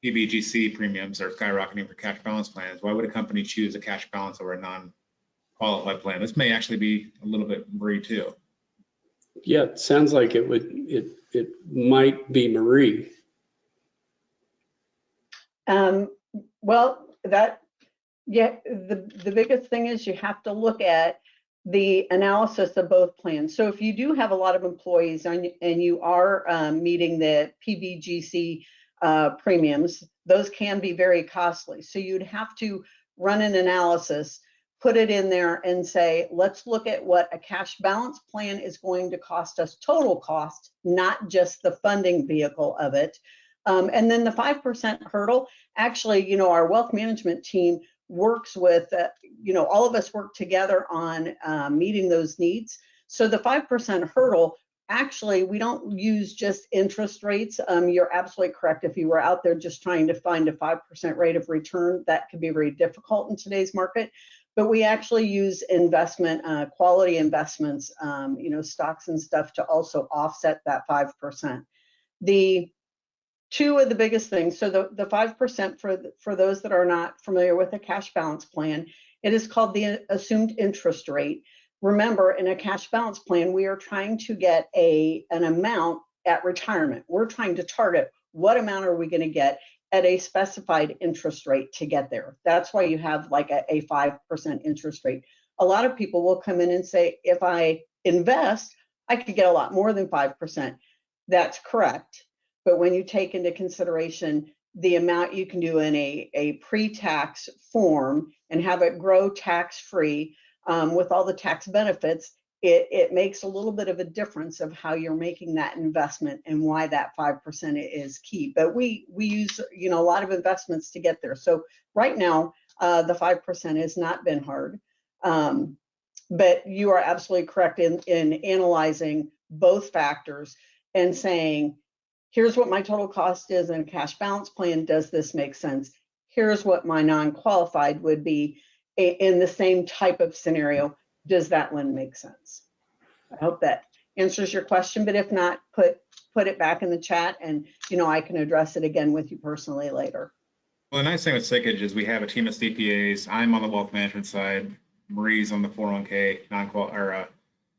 PBGC premiums are skyrocketing for cash balance plans. Why would a company choose a cash balance over a non-qualified plan? This may actually be a little bit Marie too. Yeah, it sounds like it might be Marie. Well, the biggest thing is you have to look at the analysis of both plans. So if you do have a lot of employees and you are meeting the PBGC premiums, those can be very costly. So you'd have to run an analysis, put it in there and say, let's look at what a cash balance plan is going to cost us, total cost, not just the funding vehicle of it. And then the 5% hurdle, actually, our wealth management team works with, all of us work together on meeting those needs. So the 5% hurdle, actually, we don't use just interest rates. You're absolutely correct. If you were out there just trying to find a 5% rate of return, that could be very difficult in today's market. But we actually use quality investments, stocks and stuff to also offset that 5%. The two of the biggest things, so the 5% for those that are not familiar with a cash balance plan, it is called the assumed interest rate. Remember, in a cash balance plan, we are trying to get an amount at retirement. We're trying to target what amount are we going to get at a specified interest rate to get there. That's why you have like a 5% interest rate. A lot of people will come in and say, if I invest, I could get a lot more than 5%. That's correct. But when you take into consideration the amount you can do in a pre-tax form and have it grow tax-free with all the tax benefits, it makes a little bit of a difference of how you're making that investment and why that 5% is key. But we use a lot of investments to get there. So right now, the 5% has not been hard. But you are absolutely correct in analyzing both factors and saying, here's what my total cost is in a cash balance plan. Does this make sense? Here's what my non-qualified would be in the same type of scenario. Does that one make sense? I hope that answers your question, but if not, put it back in the chat and I can address it again with you personally later. Well, the nice thing with Sikich is we have a team of CPAs. I'm on the wealth management side, Marie's on the 401k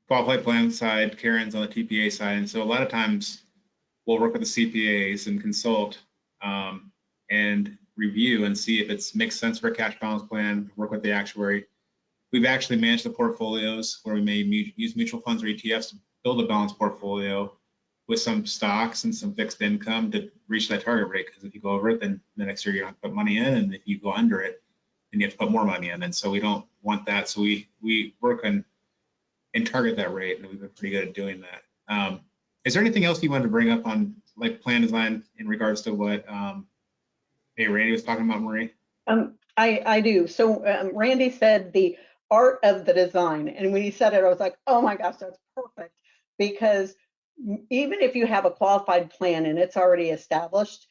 qualified plan side, Karen's on the TPA side, and so a lot of times we'll work with the CPAs and consult and review and see if it makes sense for a cash balance plan, work with the actuary. We've actually managed the portfolios where we may use mutual funds or ETFs to build a balanced portfolio with some stocks and some fixed income to reach that target rate. Because if you go over it, then the next year you don't have to put money in, and if you go under it, then you have to put more money in. And so we don't want that. So we work on and target that rate, and we've been pretty good at doing that. Is there anything else you wanted to bring up on like plan design in regards to what hey, Randy was talking about, Marie? I do. So Randy said the art of the design. And when he said it, I was like, oh my gosh, that's perfect. Because even if you have a qualified plan and it's already established,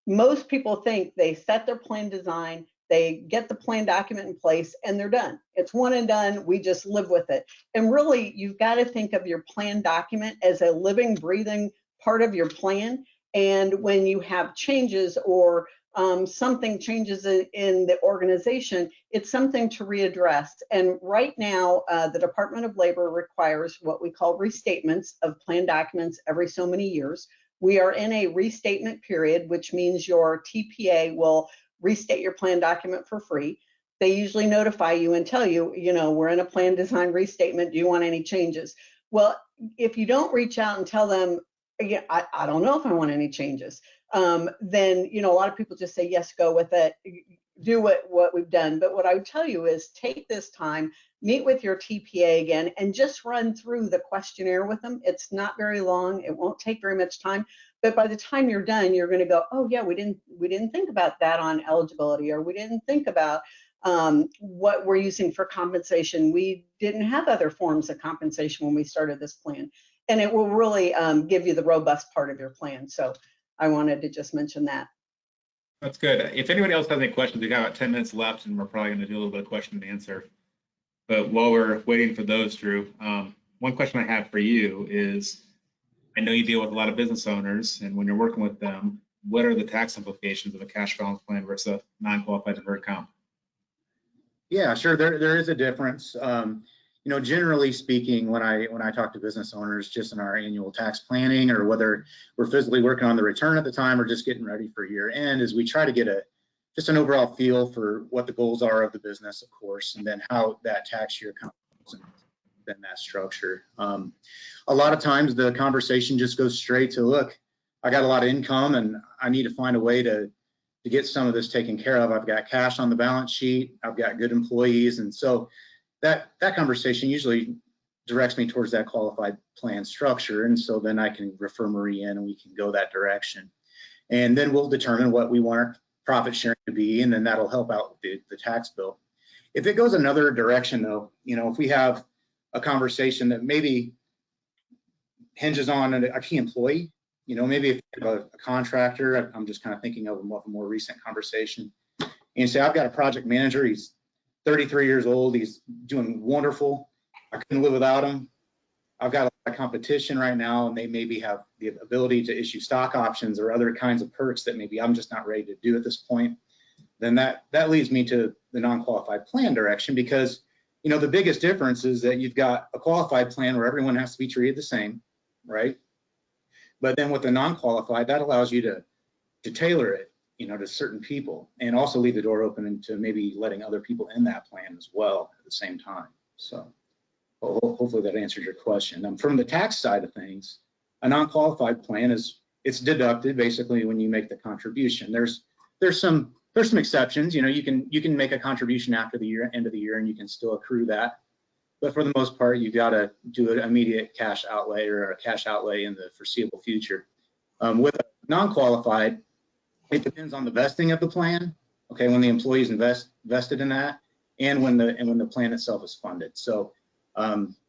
most people think they set their plan design, they get the plan document in place, and they're done. It's one and done. We just live with it. And really, you've got to think of your plan document as a living, breathing part of your plan. And when you have changes or something changes in the organization, it's something to readdress. And right now, the Department of Labor requires what we call restatements of plan documents every so many years. We are in a restatement period, which means your TPA will restate your plan document for free. They usually notify you and tell you, we're in a plan design restatement. Do you want any changes? Well, if you don't reach out and tell them, yeah, I don't know if I want any changes, then, a lot of people just say, yes, go with it, do what we've done. But what I would tell you is take this time, meet with your TPA again, and just run through the questionnaire with them. It's not very long. It won't take very much time. But by the time you're done, you're going to go, oh, yeah, we didn't think about that on eligibility, or we didn't think about what we're using for compensation. We didn't have other forms of compensation when we started this plan. And it will really give you the robust part of your plan. So I wanted to just mention that. That's good. If anybody else has any questions, we got about 10 minutes left, and we're probably going to do a little bit of question and answer. But while we're waiting for those, Drew, one question I have for you is, I know you deal with a lot of business owners, and when you're working with them, what are the tax implications of a cash balance plan versus a non-qualified deferred comp? Yeah, sure. There is a difference. Generally speaking, when I talk to business owners just in our annual tax planning, or whether we're physically working on the return at the time or just getting ready for year end, is we try to get just an overall feel for what the goals are of the business, of course, and then how that tax year comes and then that structure. A lot of times the conversation just goes straight to, look, I got a lot of income and I need to find a way to get some of this taken care of. I've got cash on the balance sheet, I've got good employees, and so that conversation usually directs me towards that qualified plan structure. And so then I can refer Marie in and we can go that direction. And then we'll determine what we want our profit sharing to be, and then that'll help out with the tax bill. If it goes another direction though, if we have a conversation that maybe hinges on a key employee, maybe if you have a contractor, I'm just kind of thinking of a more recent conversation, and say, I've got a project manager, he's 33 years old, he's doing wonderful, I couldn't live without him. I've got a lot of competition right now, and they maybe have the ability to issue stock options or other kinds of perks that maybe I'm just not ready to do at this point. Then that leads me to the non-qualified plan direction, because the biggest difference is that you've got a qualified plan where everyone has to be treated the same, right? But then with the non-qualified, that allows you to tailor it, to certain people, and also leave the door open into maybe letting other people in that plan as well at the same time. So hopefully that answers your question. From the tax side of things, a non-qualified plan it's deducted basically when you make the contribution. There's some exceptions. You can make a contribution after the end of the year and you can still accrue that. But for the most part, you've got to do an immediate cash outlay or a cash outlay in the foreseeable future. With a non-qualified, it depends on the vesting of the plan. Okay, when the employees vested in that, and when the plan itself is funded. So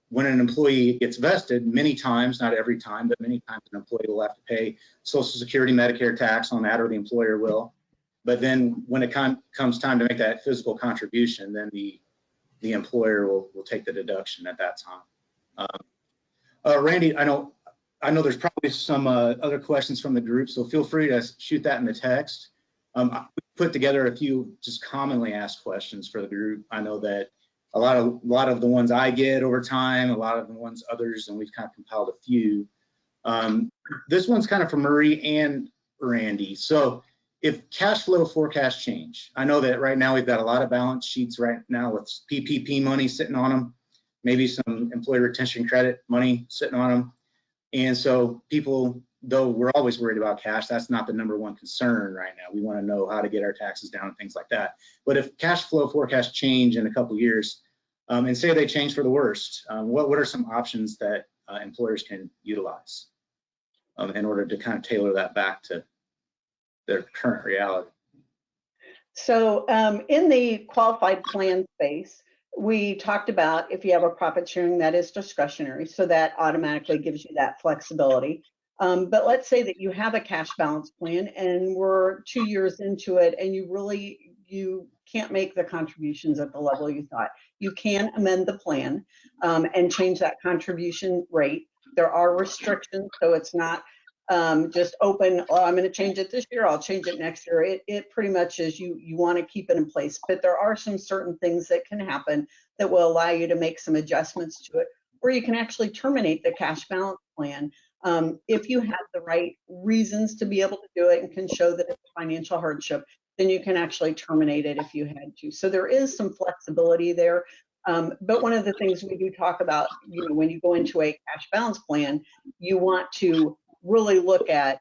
when an employee gets vested, many times, not every time, but many times an employee will have to pay Social Security, Medicare tax on that, or the employer will. But then when it comes time to make that physical contribution, then the employer will take the deduction at that time. Randy, I know there's probably some other questions from the group, so feel free to shoot that in the text. We put together a few just commonly asked questions for the group. I know that a lot of the ones I get over time, a lot of the ones others, and we've kind of compiled a few. This one's kind of for Marie and Randy. So if cash flow forecasts change, I know that right now we've got a lot of balance sheets right now with PPP money sitting on them, maybe some employee retention credit money sitting on them. And so people, though we're always worried about cash, that's not the number one concern right now. We want to know how to get our taxes down and things like that. But if cash flow forecasts change in a couple of years, and say they change for the worst, what are some options that employers can utilize? in order to kind of tailor that back to their current reality. So in the qualified plan space, we talked about if you have a profit sharing that is discretionary, so that automatically gives you that flexibility. But let's say that you have a cash balance plan and we're 2 years into it and you can't make the contributions at the level you thought. You can amend the plan and change that contribution rate. There are restrictions, so it's not just open, oh, I'm going to change it this year, I'll change it next year. It pretty much is you want to keep it in place, but there are some certain things that can happen that will allow you to make some adjustments to it, or you can actually terminate the cash balance plan if you have the right reasons to be able to do it and can show that it's a financial hardship. Then you can actually terminate it if you had to. So there is some flexibility there. But one of the things we do talk about, when you go into a cash balance plan, you want to really look at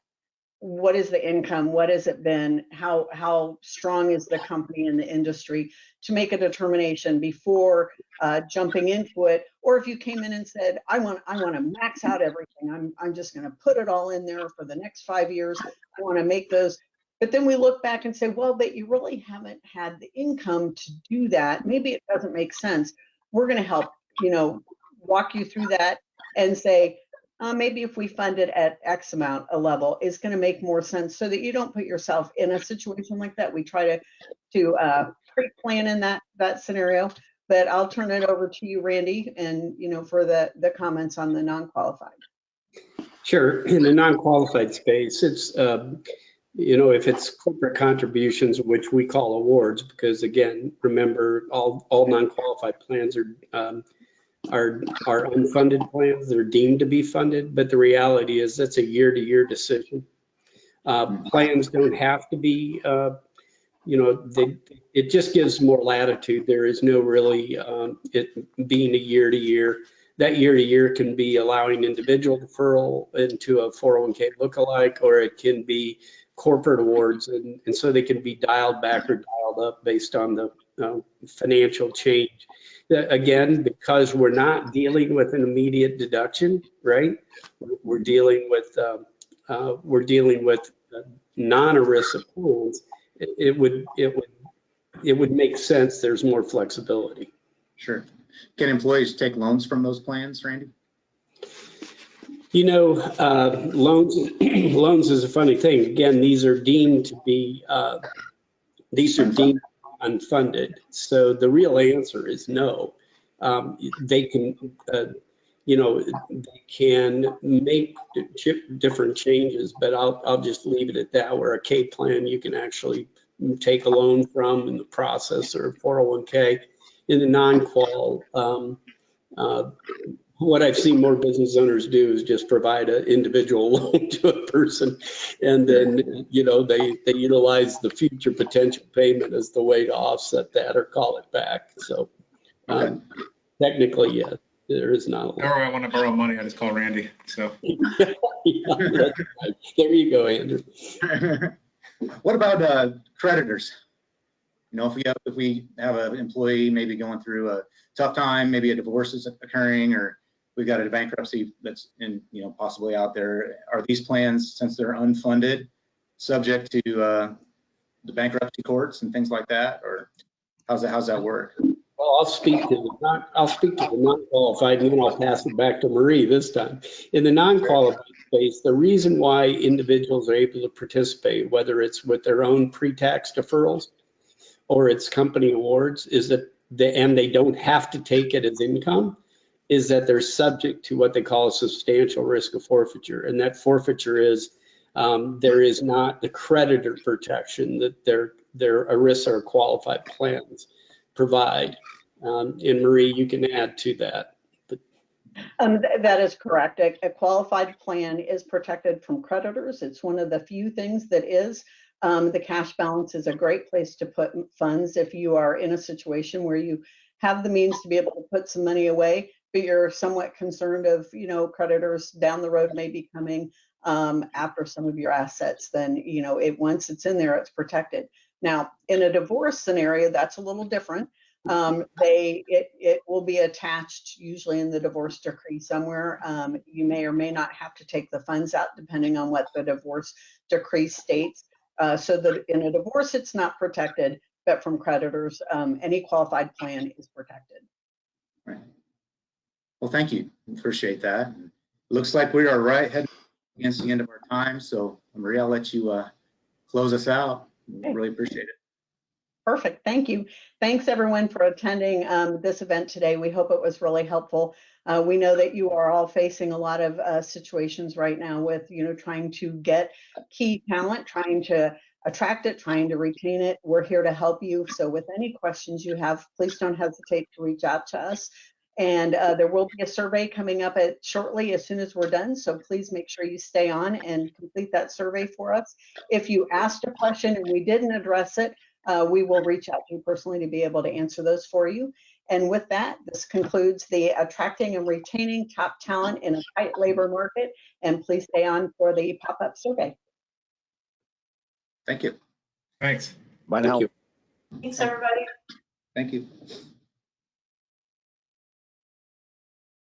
what is the income, what has it been, how strong is the company in the industry, to make a determination before jumping into it. Or if you came in and said, I want to max out everything, I'm just going to put it all in there for the next 5 years, I want to make those. But then we look back and say, well, but you really haven't had the income to do that. Maybe it doesn't make sense. We're going to help, walk you through that and say, maybe if we fund it at X amount, a level is going to make more sense, so that you don't put yourself in a situation like that. We try to pre-plan in that scenario. But I'll turn it over to you, Randy, and for the comments on the non-qualified. Sure. In the non-qualified space, it's if it's corporate contributions, which we call awards, because again, remember, all non-qualified plans are unfunded plans. They're deemed to be funded, but the reality is that's a year-to-year decision. Plans don't have to be, it just gives more latitude. There is no really it being a year-to-year. That year-to-year can be allowing individual deferral into a 401k lookalike, or it can be corporate awards, and so they can be dialed back or dialed up based on the financial change. Again, because we're not dealing with an immediate deduction, right? We're dealing with non-ERISA plans. It would make sense. There's more flexibility. Sure. Can employees take loans from those plans, Randy? Loans is a funny thing. Again, these are deemed to be unfunded. So the real answer is no. They can make different changes, but I'll just leave it at that. Where a K plan, you can actually take a loan from in the process, or 401k. In the non-qual, what I've seen more business owners do is just provide an individual loan to a person, and then they utilize the future potential payment as the way to offset that or call it back. So technically, yeah, there is not a loan. Or I want to borrow money, I just call Randy. So yeah, that's right. There you go, Andrew. What about creditors? If we have an employee maybe going through a tough time, maybe a divorce is occurring, or we've got a bankruptcy that's possibly out there. Are these plans, since they're unfunded, subject to the bankruptcy courts and things like that, or how's that work? Well, I'll speak to the non-qualified, and then I'll pass it back to Marie this time. In the non-qualified space, the reason why individuals are able to participate, whether it's with their own pre-tax deferrals or it's company awards, is that and they don't have to take it as income, is that they're subject to what they call a substantial risk of forfeiture. And that forfeiture is there is not the creditor protection that their ERISA or qualified plans provide. And Marie, you can add to that. That is correct. A qualified plan is protected from creditors. It's one of the few things that is. The cash balance is a great place to put funds if you are in a situation where you have the means to be able to put some money away, but you're somewhat concerned of, creditors down the road may be coming after some of your assets. Then, once it's in there, it's protected. Now, in a divorce scenario, that's a little different. It will be attached usually in the divorce decree somewhere. You may or may not have to take the funds out depending on what the divorce decree states. So that in a divorce, it's not protected, but from creditors, any qualified plan is protected. Right. Well, thank you. Appreciate that. Looks like we are right heading against the end of our time. So Maria, I'll let you close us out. Really appreciate it. Perfect. Thank you. Thanks everyone for attending this event today. We hope it was really helpful. We know that you are all facing a lot of situations right now with, trying to get key talent, trying to attract it, trying to retain it. We're here to help you. So with any questions you have, please don't hesitate to reach out to us. And there will be a survey coming up shortly as soon as we're done. So please make sure you stay on and complete that survey for us. If you asked a question and we didn't address it, we will reach out to you personally to be able to answer those for you. And with that, this concludes the attracting and retaining top talent in a tight labor market. And please stay on for the pop-up survey. Thank you. Thanks. Bye now. Thank you. Thanks, everybody. Thank you.